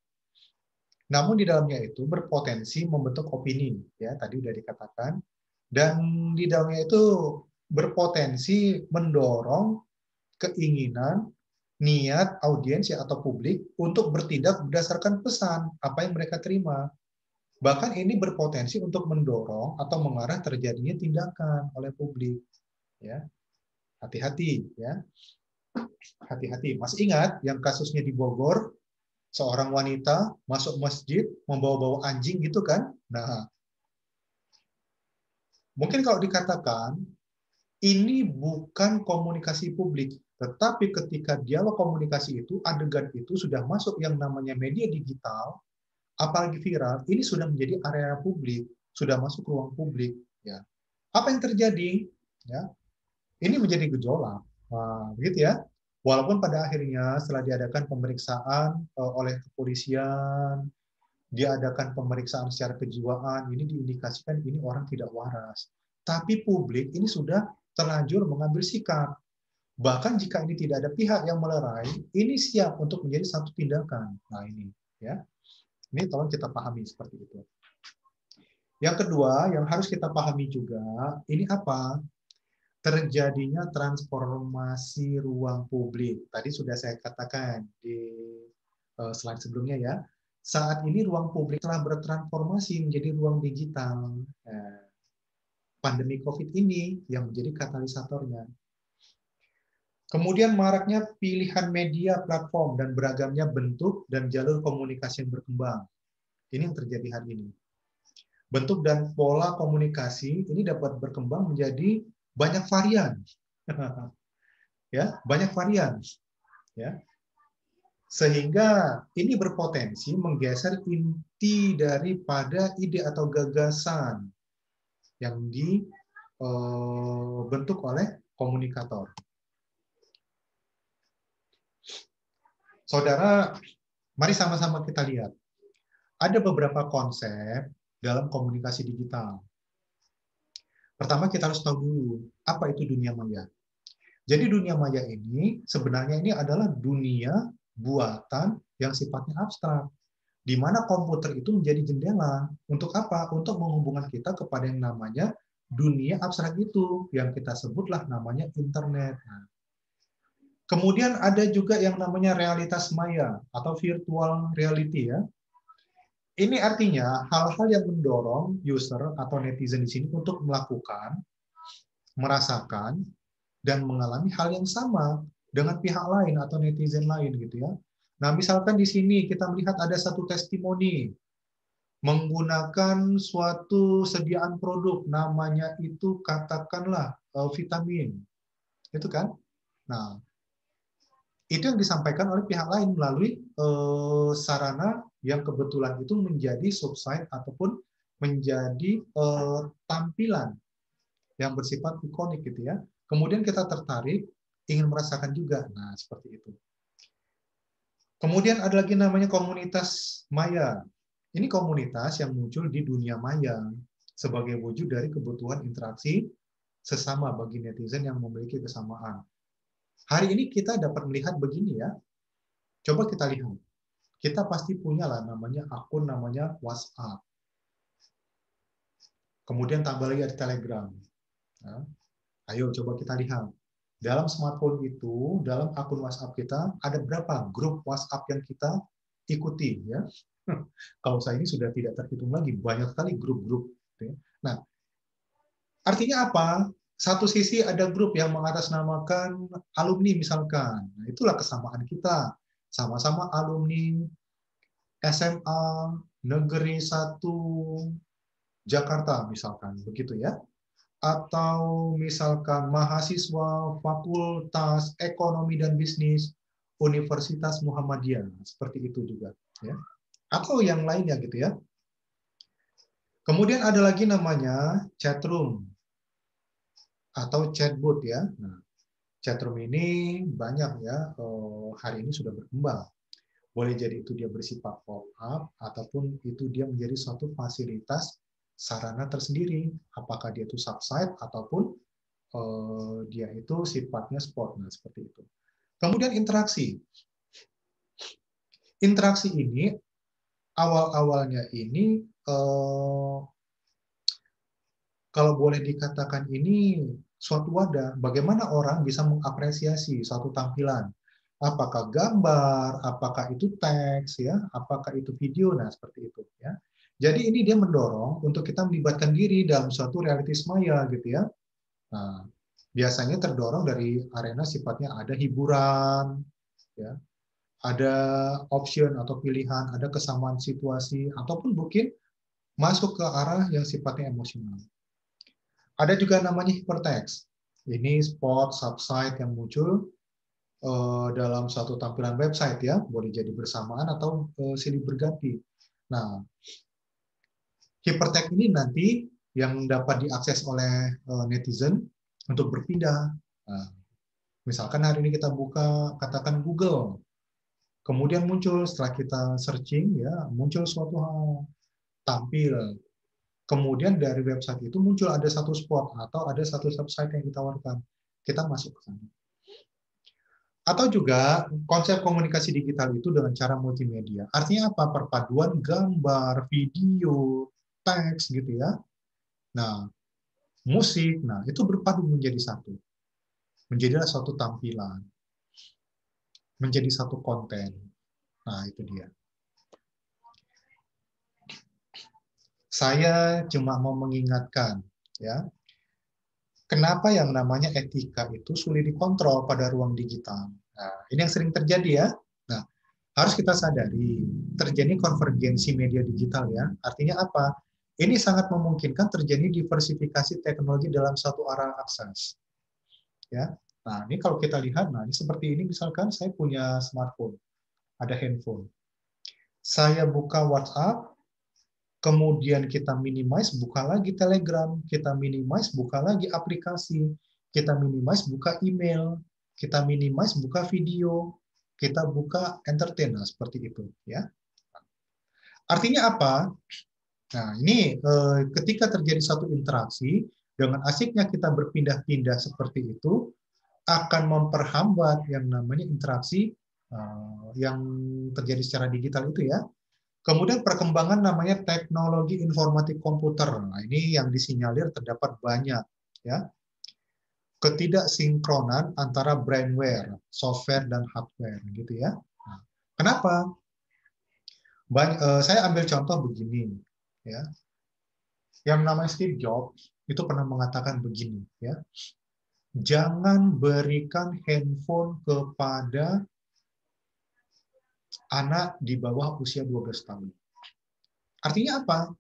namun di dalamnya itu berpotensi membentuk opini, ya tadi sudah dikatakan, dan di dalamnya itu berpotensi mendorong keinginan, niat audiens ya, atau publik untuk bertindak berdasarkan pesan apa yang mereka terima. Bahkan ini berpotensi untuk mendorong atau mengarah terjadinya tindakan oleh publik, ya. Hati-hati ya. Hati-hati. Masih ingat yang kasusnya di Bogor, seorang wanita masuk masjid membawa-bawa anjing gitu kan? Nah, mungkin kalau dikatakan ini bukan komunikasi publik, tetapi ketika dialog komunikasi itu, adegan itu sudah masuk yang namanya media digital, apalagi viral, ini sudah menjadi area publik, sudah masuk ruang publik. Ya. Apa yang terjadi? Ya, ini menjadi gejolak, begitu ya. Walaupun pada akhirnya setelah diadakan pemeriksaan oleh kepolisian, diadakan pemeriksaan secara kejiwaan, ini diindikasikan ini orang tidak waras. Tapi publik ini sudah terlanjur mengambil sikap. Bahkan jika ini tidak ada pihak yang melerai, ini siap untuk menjadi satu tindakan. Nah ini, ya, ini tolong kita pahami seperti itu. Yang kedua, yang harus kita pahami juga, ini apa? Terjadinya transformasi ruang publik. Tadi sudah saya katakan di slide sebelumnya ya. Saat ini ruang publik telah bertransformasi menjadi ruang digital. Pandemi COVID ini yang menjadi katalisatornya. Kemudian maraknya pilihan media, platform, dan beragamnya bentuk dan jalur komunikasi yang berkembang. Ini yang terjadi hari ini. Bentuk dan pola komunikasi ini dapat berkembang menjadi banyak varian. Ya, banyak varian. Ya. Sehingga ini berpotensi menggeser inti daripada ide atau gagasan yang dibentuk oleh komunikator. Saudara, mari sama-sama kita lihat. Ada beberapa konsep dalam komunikasi digital. Pertama, kita harus tahu dulu, apa itu dunia maya. Jadi dunia maya ini, sebenarnya ini adalah dunia buatan yang sifatnya abstrak. Di mana komputer itu menjadi jendela. Untuk apa? Untuk menghubungkan kita kepada yang namanya dunia abstrak itu, yang kita sebutlah namanya internet. Nah, kemudian ada juga yang namanya realitas maya atau virtual reality ya. Ini artinya hal-hal yang mendorong user atau netizen di sini untuk melakukan, merasakan, dan mengalami hal yang sama dengan pihak lain atau netizen lain gitu ya. Nah, misalkan di sini kita melihat ada satu testimoni menggunakan suatu sediaan produk, namanya itu katakanlah vitamin, itu kan. Nah, itu yang disampaikan oleh pihak lain melalui sarana yang kebetulan itu menjadi subsite ataupun menjadi tampilan yang bersifat ikonik gitu ya. Kemudian kita tertarik, ingin merasakan juga. Nah, seperti itu. Kemudian ada lagi namanya komunitas maya. Ini komunitas yang muncul di dunia maya sebagai wujud dari kebutuhan interaksi sesama bagi netizen yang memiliki kesamaan. Hari ini kita dapat melihat begini ya. Coba kita lihat. Kita pasti punya lah namanya akun namanya WhatsApp. Kemudian tambah lagi ada Telegram. Nah, ayo coba kita lihat. Dalam smartphone itu, dalam akun WhatsApp kita, ada berapa grup WhatsApp yang kita ikuti ya? Kalau saya ini sudah tidak terhitung lagi, banyak sekali grup-grup. Nah, artinya apa? Satu sisi ada grup yang mengatasnamakan alumni misalkan. Nah, itulah kesamaan kita. Sama-sama alumni SMA Negeri 1 Jakarta misalkan, begitu ya. Atau misalkan mahasiswa Fakultas Ekonomi dan Bisnis Universitas Muhammadiyah, seperti itu juga ya. Atau yang lainnya gitu ya. Kemudian ada lagi namanya chatroom atau chatbot ya. Nah, chatroom ini banyak ya, hari ini sudah berkembang. Boleh jadi itu dia bersifat pop-up, ataupun itu dia menjadi suatu fasilitas sarana tersendiri. Apakah dia itu subsite, ataupun dia itu sifatnya sport. Nah, seperti itu. Kemudian interaksi. Interaksi ini, awal-awalnya ini, kalau boleh dikatakan ini suatu wadah, bagaimana orang bisa mengapresiasi suatu tampilan. Apakah gambar, apakah itu teks, ya, apakah itu video, nah seperti itu. Ya. Jadi ini dia mendorong untuk kita melibatkan diri dalam suatu realitas maya, gitu ya. Nah, biasanya terdorong dari arena sifatnya ada hiburan, ya, ada option atau pilihan, ada kesamaan situasi, ataupun mungkin masuk ke arah yang sifatnya emosional. Ada juga namanya hypertext. Ini spot, subsite yang muncul dalam suatu tampilan website ya, boleh jadi bersamaan atau silih berganti. Nah, hypertext ini nanti yang dapat diakses oleh netizen untuk berpindah. Nah, misalkan hari ini kita buka, katakan Google, kemudian muncul setelah kita searching ya, muncul suatu hal tampil. Kemudian dari website itu muncul ada satu spot atau ada satu subsite yang ditawarkan. Kita masuk ke sana. Atau juga konsep komunikasi digital itu dengan cara multimedia. Artinya apa? Perpaduan gambar, video, teks gitu ya. Nah, musik, nah itu berpadu menjadi satu. Menjadilah suatu tampilan. Menjadi satu konten. Nah, itu dia. Saya cuma mau mengingatkan ya, kenapa yang namanya etika itu sulit dikontrol pada ruang digital. Nah, ini yang sering terjadi ya. Nah, harus kita sadari, terjadi konvergensi media digital ya. Artinya apa? Ini sangat memungkinkan terjadi diversifikasi teknologi dalam satu arah akses. Ya. Nah, ini kalau kita lihat, nah ini seperti ini misalkan saya punya smartphone, ada handphone. Saya buka WhatsApp, kemudian kita minimize, buka lagi Telegram, kita minimize, buka lagi aplikasi, kita minimize, buka email, kita minimize, buka video, kita buka entertain, nah, seperti itu. Ya. Artinya apa? Nah, ini ketika terjadi satu interaksi, dengan asiknya kita berpindah-pindah seperti itu, akan memperhambat yang namanya interaksi yang terjadi secara digital itu ya. Kemudian perkembangan namanya teknologi informatik komputer. Nah, ini yang disinyalir terdapat banyak ya. Ketidaksinkronan antara brainware, software dan hardware gitu ya. Nah, kenapa? Saya ambil contoh begini ya. Yang namanya Steve Jobs itu pernah mengatakan begini ya. Jangan berikan handphone kepada anak di bawah usia 12 tahun. Artinya apa?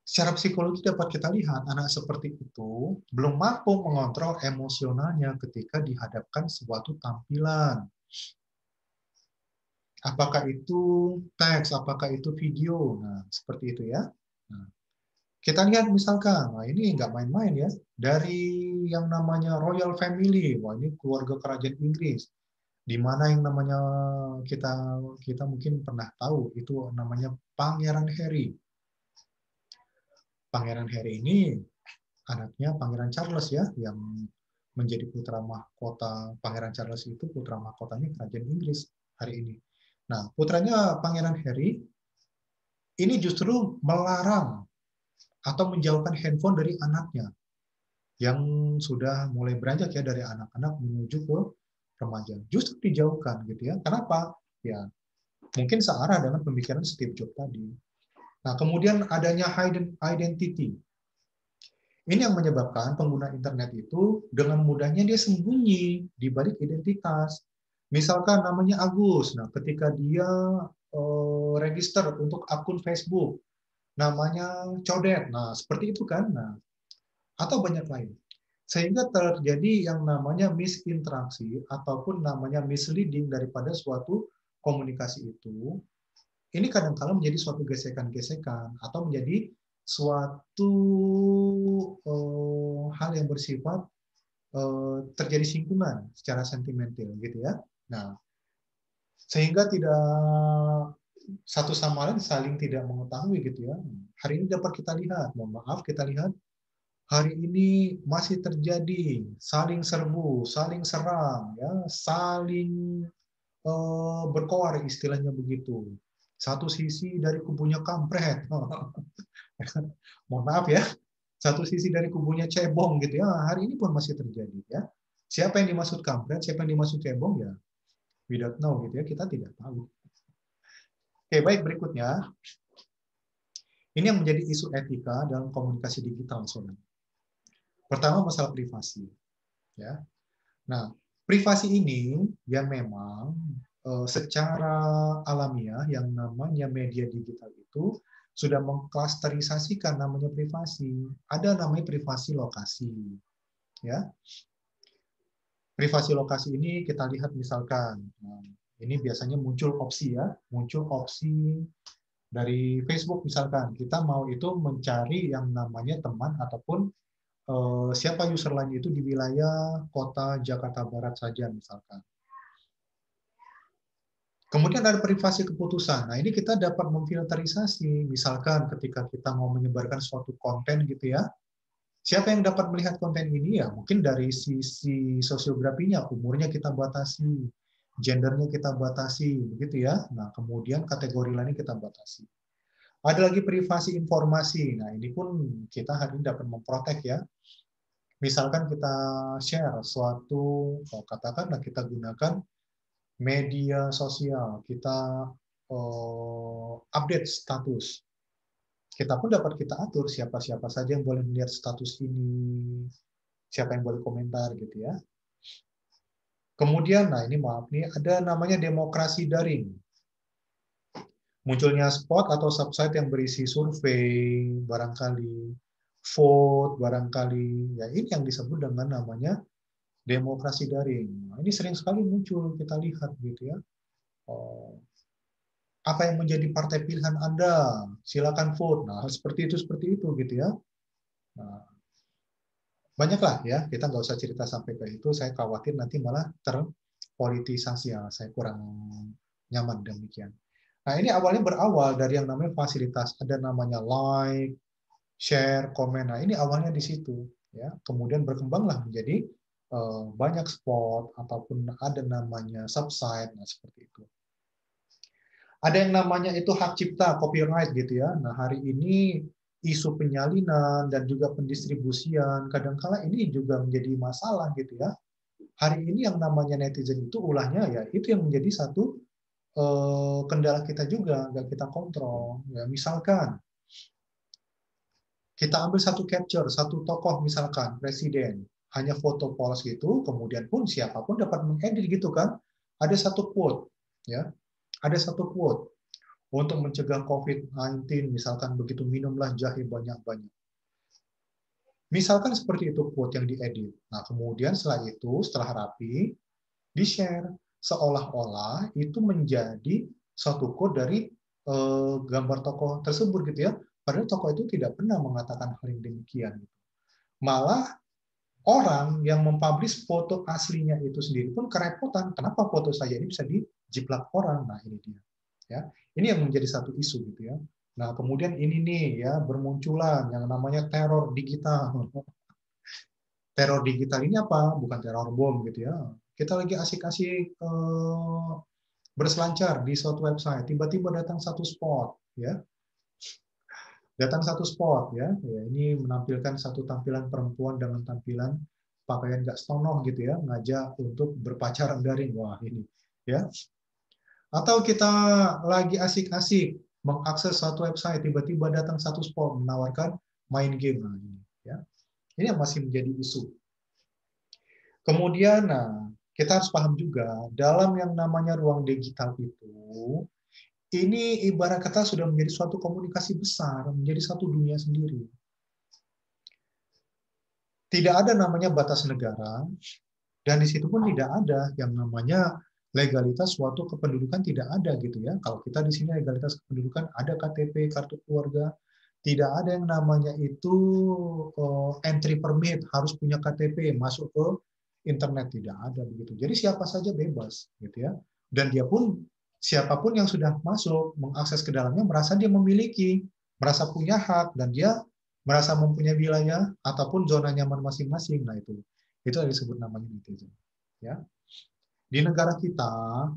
Secara psikologi dapat kita lihat anak seperti itu belum mampu mengontrol emosionalnya ketika dihadapkan suatu tampilan. Apakah itu teks, apakah itu video. Nah, seperti itu ya. Nah, kita lihat misalkan, nah ini nggak main-main ya. Dari yang namanya Royal Family, wah ini keluarga kerajaan Inggris. Di mana yang namanya kita kita mungkin pernah tahu itu namanya Pangeran Harry. Pangeran Harry ini anaknya Pangeran Charles ya, yang menjadi putra mahkota. Pangeran Charles itu putra mahkotanya kerajaan Inggris hari ini. Nah, putranya Pangeran Harry ini justru melarang atau menjauhkan handphone dari anaknya yang sudah mulai beranjak ya dari anak-anak menuju ke remaja. Justru dijauhkan gitu ya. Kenapa? Ya, mungkin searah dengan pemikiran Steve Jobs tadi. Nah, kemudian adanya hidden identity. Ini yang menyebabkan pengguna internet itu dengan mudahnya dia sembunyi di balik identitas. Misalkan namanya Agus. Nah, ketika dia register untuk akun Facebook, namanya Codet. Nah, seperti itu kan. Nah, atau banyak lain. Sehingga terjadi yang namanya misinteraksi ataupun namanya misleading daripada suatu komunikasi itu. Ini kadang-kala menjadi suatu gesekan-gesekan atau menjadi suatu hal yang bersifat terjadi singgungan secara sentimental gitu ya. Nah, sehingga tidak satu sama lain saling tidak mengetahui gitu ya. Hari ini dapat kita lihat, mohon maaf kita lihat hari ini masih terjadi saling serbu, saling serang, ya, saling berkoar istilahnya begitu. Satu sisi dari kubunya kampret, mohon maaf ya, satu sisi dari kubunya cebong gitu ya. Hari ini pun masih terjadi ya. Siapa yang dimaksud kampret, siapa yang dimaksud cebong ya, we don't know gitu ya, kita tidak tahu. Oke, baik berikutnya. Ini yang menjadi isu etika dalam komunikasi digital, saudara. Pertama masalah privasi, ya. Nah, privasi ini ya memang secara alamiah yang namanya media digital itu sudah mengklasterisasikan namanya privasi. Ada namanya privasi lokasi, ya. Privasi lokasi ini kita lihat misalkan, nah, ini biasanya muncul opsi ya, muncul opsi dari Facebook misalkan kita mau itu mencari yang namanya teman ataupun siapa user lain itu di wilayah kota Jakarta Barat saja misalkan. Kemudian ada privasi keputusan. Nah, ini kita dapat memfilterisasi. Misalkan ketika kita mau menyebarkan suatu konten gitu ya, siapa yang dapat melihat konten ini ya? Mungkin dari sisi sosiografinya, umurnya kita batasi, gendernya kita batasi, begitu ya. Nah, kemudian kategori lainnya kita batasi. Ada lagi privasi informasi. Nah, ini pun kita hari ini dapat memprotek ya. Misalkan kita share suatu, katakanlah kita gunakan media sosial, kita update status. Kita pun dapat kita atur siapa-siapa saja yang boleh melihat status ini, siapa yang boleh komentar gitu ya. Kemudian, nah ini maaf nih, ada namanya demokrasi daring. Munculnya spot atau subsite yang berisi survei, barangkali, vote, barangkali, ya ini yang disebut dengan namanya demokrasi daring. Nah, ini sering sekali muncul, kita lihat gitu ya. Apa yang menjadi partai pilihan Anda? Silakan vote. Nah, seperti itu gitu ya. Nah, banyaklah ya, kita nggak usah cerita sampai ke itu, saya khawatir nanti malah terpolitisasi ya, saya kurang nyaman demikian. Nah, ini awalnya berawal dari yang namanya fasilitas, ada namanya like, share, komen. Nah, ini awalnya di situ ya. Kemudian berkembanglah menjadi banyak spot ataupun ada namanya subsite, nah seperti itu. Ada yang namanya itu hak cipta, copyright gitu ya. Nah, hari ini isu penyalinan dan juga pendistribusian, kadangkala ini juga menjadi masalah gitu ya. Hari ini yang namanya netizen itu ulahnya ya, itu yang menjadi satu kendala kita juga, nggak kita kontrol. Ya, misalkan, kita ambil satu capture, satu tokoh misalkan, presiden, hanya foto polos gitu, kemudian pun siapapun dapat mengedit gitu kan. Ada satu quote, ya, ada satu quote. Untuk mencegah COVID-19, misalkan begitu minumlah jahe banyak-banyak. Misalkan seperti itu quote yang diedit. Nah, kemudian setelah itu, setelah rapi, di-share. seolah-olah itu menjadi suatu quote dari gambar tokoh tersebut gitu ya. Padahal tokoh itu tidak pernah mengatakan hal yang demikian. Malah orang yang mempublish foto aslinya itu sendiri pun kerepotan. Kenapa foto saya ini bisa dijiplak orang? Nah, ini dia. Ya, ini yang menjadi satu isu gitu ya. Nah, kemudian ini nih ya bermunculan yang namanya teror digital. Teror digital ini apa? Bukan teror bom gitu ya. Kita lagi asik-asik berselancar di suatu website, tiba-tiba datang satu spot, ya. Datang satu spot, ya. Ini menampilkan satu tampilan perempuan dengan tampilan pakaian nggak senonoh gitu ya, ngajak untuk berpacaran daring. Wah, ini, ya. Atau kita lagi asik-asik mengakses suatu website, tiba-tiba datang satu spot menawarkan main game. Nah, ini, ya. Ini yang masih menjadi isu. Kemudian, nah, kita harus paham juga, dalam yang namanya ruang digital itu, ini ibarat kata sudah menjadi suatu komunikasi besar, menjadi satu dunia sendiri. Tidak ada namanya batas negara, dan di situ pun tidak ada yang namanya legalitas suatu kependudukan, tidak ada gitu ya. Kalau kita di sini legalitas kependudukan ada KTP, kartu keluarga, tidak ada yang namanya itu entry permit harus punya KTP masuk ke internet, tidak ada begitu. Jadi siapa saja bebas gitu ya. Dan dia pun siapapun yang sudah masuk mengakses ke dalamnya merasa dia memiliki, merasa punya hak, dan dia merasa mempunyai wilayah ataupun zona nyaman masing-masing. Nah, itu yang disebut namanya netizen. Ya. Di negara kita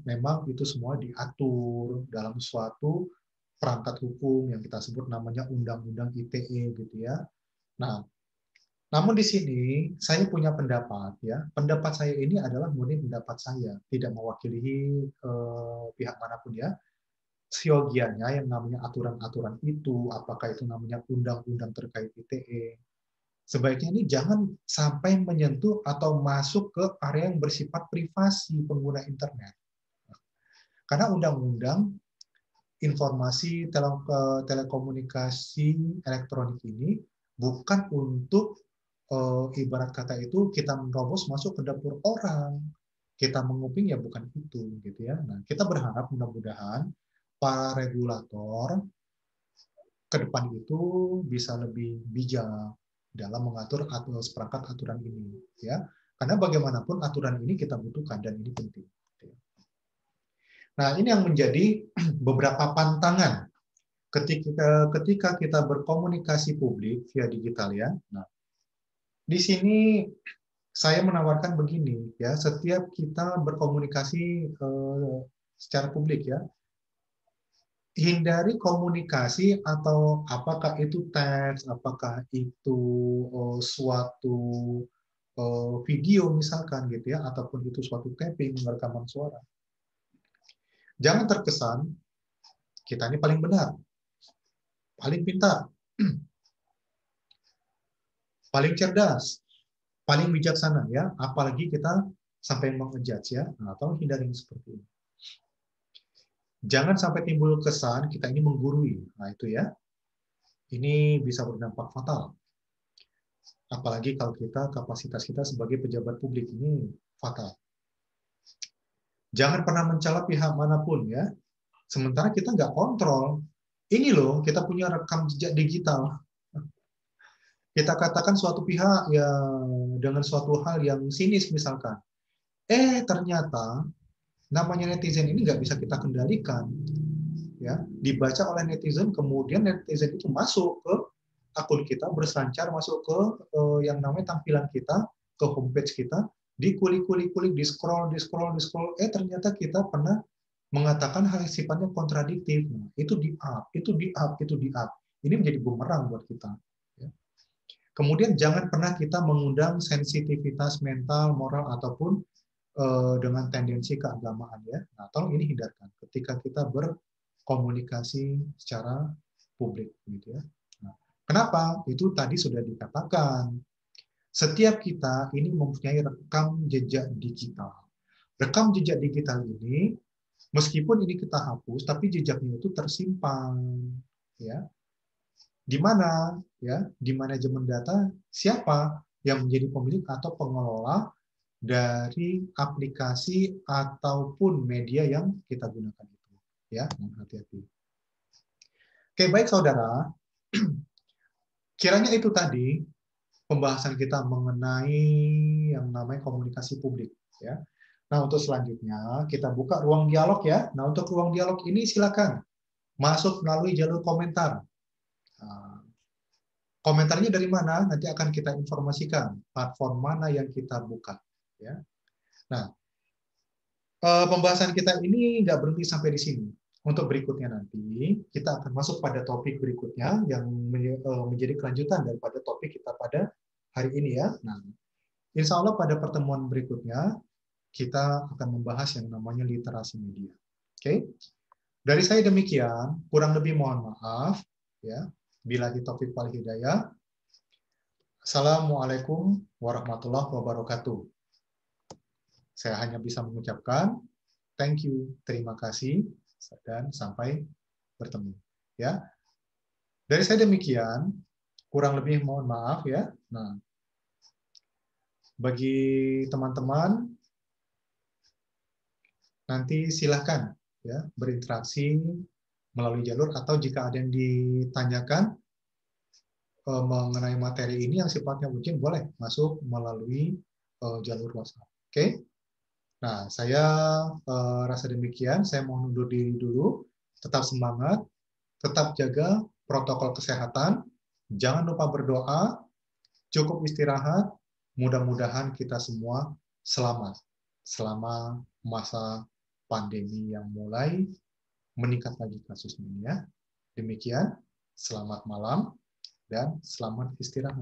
memang itu semua diatur dalam suatu perangkat hukum yang kita sebut namanya Undang-Undang ITE gitu ya. Nah, namun di sini saya punya pendapat ya. Pendapat saya ini adalah murni pendapat saya, tidak mewakili pihak manapun ya. Siogianya yang namanya aturan-aturan itu, apakah itu namanya undang-undang terkait ITE, sebaiknya ini jangan sampai menyentuh atau masuk ke area yang bersifat privasi pengguna internet. Karena undang-undang informasi telekomunikasi elektronik ini bukan untuk ibarat kata itu kita menerobos masuk ke dapur orang, kita menguping, ya bukan itu gitu ya. Nah, kita berharap mudah-mudahan para regulator ke depan itu bisa lebih bijak dalam mengatur seperangkat aturan ini ya. Karena bagaimanapun aturan ini kita butuhkan dan ini penting. Nah, ini yang menjadi beberapa pantangan ketika kita berkomunikasi publik via digital ya. Nah, di sini saya menawarkan begini ya, setiap kita berkomunikasi secara publik ya, hindari komunikasi atau apakah itu teks, apakah itu suatu video misalkan gitu ya, ataupun itu suatu tapping, rekaman suara. Jangan terkesan kita ini paling benar, paling pintar, paling cerdas, paling bijaksana ya, apalagi kita sampai mengejudge ya, atau hindari seperti ini. Jangan sampai timbul kesan kita ini menggurui. Nah, itu ya. Ini bisa berdampak fatal. Apalagi kalau kapasitas kita sebagai pejabat publik ini fatal. Jangan pernah mencela pihak manapun ya. Sementara kita nggak kontrol. Ini loh, kita punya rekam jejak digital. Kita katakan suatu pihak ya dengan suatu hal yang sinis misalkan. Ternyata namanya netizen ini nggak bisa kita kendalikan. Ya, dibaca oleh netizen, kemudian netizen itu masuk ke akun kita, berselancar masuk ke yang namanya tampilan kita, ke homepage kita, dikulik-kulik-kulik, di-scroll, ternyata kita pernah mengatakan hal yang sifatnya kontradiktif. Nah, itu di-up, itu di-up, itu di-up. Ini menjadi bumerang buat kita. Ya. Kemudian jangan pernah kita mengundang sensitivitas mental, moral, ataupun dengan tendensi keagamaan ya. Nah, tolong ini hindarkan ketika kita berkomunikasi secara publik gitu ya. Nah, kenapa? Itu tadi sudah dikatakan. Setiap kita ini mempunyai rekam jejak digital. Rekam jejak digital ini meskipun ini kita hapus tapi jejaknya itu tersimpan ya. Di mana ya? Di manajemen data siapa yang menjadi pemilik atau pengelola dari aplikasi ataupun media yang kita gunakan itu. Ya, mohon hati-hati. Oke, baik saudara. Kiranya itu tadi pembahasan kita mengenai yang namanya komunikasi publik. Ya. Nah, untuk selanjutnya kita buka ruang dialog ya. Nah, untuk ruang dialog ini silakan masuk melalui jalur komentar. Nah, komentarnya dari mana? Nanti akan kita informasikan platform mana yang kita buka. Ya. Nah, pembahasan kita ini nggak berhenti sampai di sini. Untuk berikutnya nanti, kita akan masuk pada topik berikutnya yang menjadi kelanjutan daripada topik kita pada hari ini ya. Nah, insya Allah pada pertemuan berikutnya, kita akan membahas yang namanya literasi media. Oke? Dari saya demikian, kurang lebih mohon maaf. Ya, billahi taufiq wal hidayah. Assalamualaikum warahmatullahi wabarakatuh. Saya hanya bisa mengucapkan thank you, terima kasih, dan sampai bertemu. Ya, dari saya demikian, kurang lebih mohon maaf ya. Nah, bagi teman-teman nanti silahkan ya berinteraksi melalui jalur atau jika ada yang ditanyakan mengenai materi ini yang sifatnya mungkin boleh masuk melalui jalur WhatsApp. Oke? Nah, saya rasa demikian. Saya mohon undur diri dulu. Tetap semangat, tetap jaga protokol kesehatan, jangan lupa berdoa, cukup istirahat, mudah-mudahan kita semua selamat selama masa pandemi yang mulai meningkat lagi kasusnya. Demikian, selamat malam dan selamat istirahat.